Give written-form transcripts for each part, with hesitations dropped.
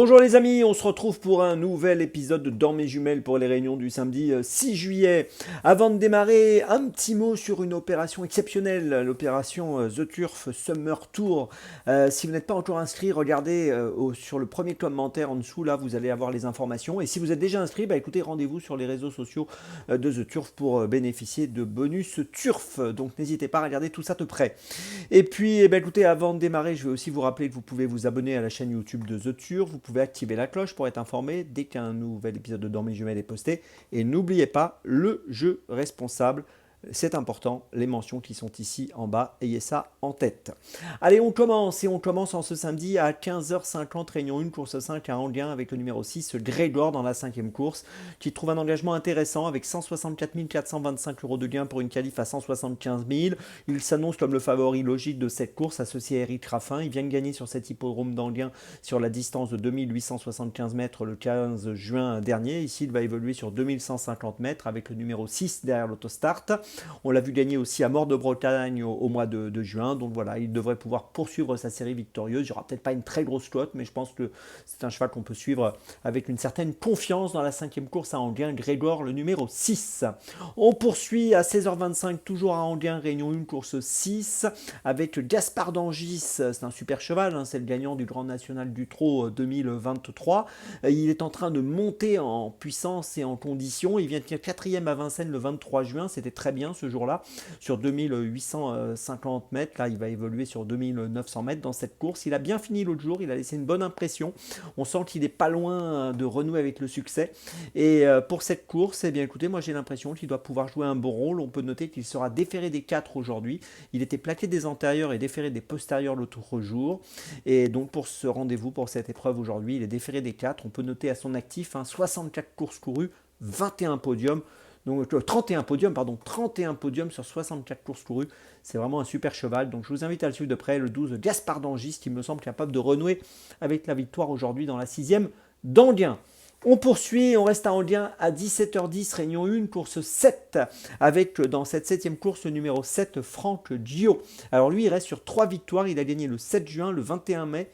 Bonjour les amis, on se retrouve pour un nouvel épisode de Dans mes jumelles pour les réunions du samedi 6 juillet. Avant de démarrer, un petit mot sur une opération exceptionnelle, l'opération The Turf Summer Tour. Si vous n'êtes pas encore inscrit, regardez sur le premier commentaire en dessous, là vous allez avoir les informations. Et si vous êtes déjà inscrit, écoutez, rendez-vous sur les réseaux sociaux de The Turf pour bénéficier de bonus Turf. Donc n'hésitez pas à regarder tout ça de près. Et puis, écoutez, avant de démarrer, je vais aussi vous rappeler que vous pouvez vous abonner à la chaîne YouTube de The Turf. Vous pouvez activer la cloche pour être informé dès qu'un nouvel épisode de Dans mes jumelles est posté. Et n'oubliez pas, le jeu responsable, c'est important, les mentions qui sont ici en bas, ayez ça en tête. Allez, on commence en ce samedi à 15h50, réunion 1, course 5 à Anguien avec le numéro 6, Grégor dans la 5e course, qui trouve un engagement intéressant avec 164 425 euros de gain pour une qualif à 175 000. Il s'annonce comme le favori logique de cette course, associé à Eric Raffin. Il vient de gagner sur cet hippodrome d'Anguien sur la distance de 2875 mètres le 15 juin dernier. Ici, il va évoluer sur 2150 mètres avec le numéro 6 derrière l'autostart. On l'a vu gagner aussi à Mort de Bretagne au mois de juin. Donc voilà, il devrait pouvoir poursuivre sa série victorieuse. Il n'y aura peut-être pas une très grosse cote, mais je pense que c'est un cheval qu'on peut suivre avec une certaine confiance dans la 5e course à Anguien. Grégor, le numéro 6. On poursuit à 16h25, toujours à Anguien, réunion 1, course 6, avec Gaspard d'Angis. C'est un super cheval, c'est le gagnant du Grand National du Trot 2023. Il est en train de monter en puissance et en condition. Il vient de finir 4e à Vincennes le 23 juin. C'était très bien ce jour-là, sur 2850 mètres. Là, il va évoluer sur 2900 mètres dans cette course. Il a bien fini l'autre jour, il a laissé une bonne impression. On sent qu'il n'est pas loin de renouer avec le succès. Et pour cette course, écoutez, moi j'ai l'impression qu'il doit pouvoir jouer un bon rôle. On peut noter qu'il sera déféré des 4 aujourd'hui. Il était plaqué des antérieurs et déféré des postérieurs l'autre jour. Et donc pour ce rendez-vous, pour cette épreuve aujourd'hui, il est déféré des 4. On peut noter à son actif 64 courses courues, 21 podiums. Donc 31 podiums sur 64 courses courues. C'est vraiment un super cheval. Donc je vous invite à le suivre de près, le 12 Gaspard d'Angis, qui me semble capable de renouer avec la victoire aujourd'hui dans la 6e d'Anguien. On poursuit, on reste à Anguien à 17h10, réunion 1, course 7, avec dans cette 7e course le numéro 7, Franck Gio. Alors lui, il reste sur 3 victoires. Il a gagné le 7 juin, le 21 mai.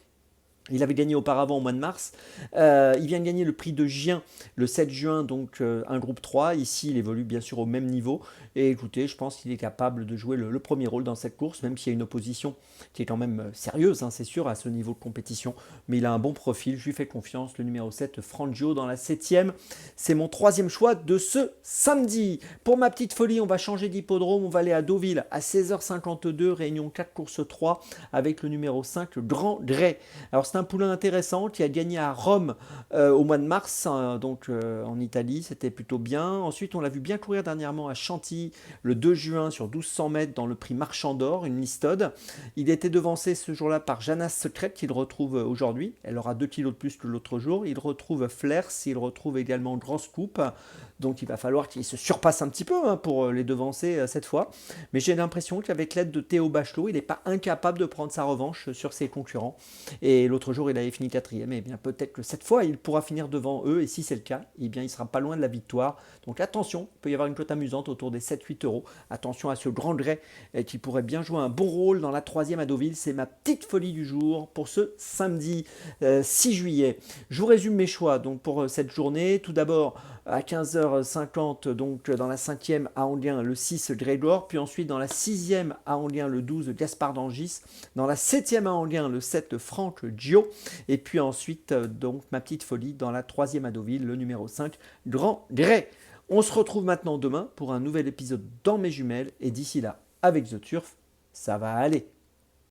Il avait gagné auparavant au mois de mars. Il vient de gagner le prix de Gien le 7 juin, donc un groupe 3. Ici, il évolue bien sûr au même niveau. Et écoutez, je pense qu'il est capable de jouer le premier rôle dans cette course, même s'il y a une opposition qui est quand même sérieuse, c'est sûr, à ce niveau de compétition. Mais il a un bon profil, je lui fais confiance. Le numéro 7, Frangio, dans la 7e. C'est mon 3e choix de ce samedi. Pour ma petite folie, on va changer d'hippodrome. On va aller à Deauville à 16h52, réunion 4, course 3, avec le numéro 5, le Grand Grès. Alors, c'est un poulain intéressant qui a gagné à Rome au mois de mars, en Italie, c'était plutôt bien. Ensuite, on l'a vu bien courir dernièrement à Chantilly le 2 juin sur 1200 mètres dans le prix Marchand d'Or, une listode. Il était devancé ce jour-là par Janas Secret qu'il retrouve aujourd'hui. Elle aura 2 kilos de plus que l'autre jour. Il retrouve Flers, il retrouve également Grand Scoop. Donc il va falloir qu'il se surpasse un petit peu pour les devancer cette fois. Mais j'ai l'impression qu'avec l'aide de Théo Bachelot, il n'est pas incapable de prendre sa revanche sur ses concurrents. Et l'autre jour, il avait fini 4e. Et bien peut-être que cette fois, il pourra finir devant eux. Et si c'est le cas, il ne sera pas loin de la victoire. Donc attention, il peut y avoir une cote amusante autour des 7-8 euros. Attention à ce Grand Grès qui pourrait bien jouer un bon rôle dans la 3e à Deauville. C'est ma petite folie du jour pour ce samedi 6 juillet. Je vous résume mes choix donc pour cette journée. Tout d'abord, à 15h50, donc dans la 5e à Anguien, le 6 Grégor, puis ensuite dans la 6e à Anguien, le 12 Gaspard d'Angis, dans la 7e à Anguien, le 7 Franck Gio, et puis ensuite donc ma petite folie dans la 3e à Deauville, le numéro 5 Grand Grès. On se retrouve maintenant demain pour un nouvel épisode dans mes jumelles, et d'ici là, avec The Turf, ça va aller.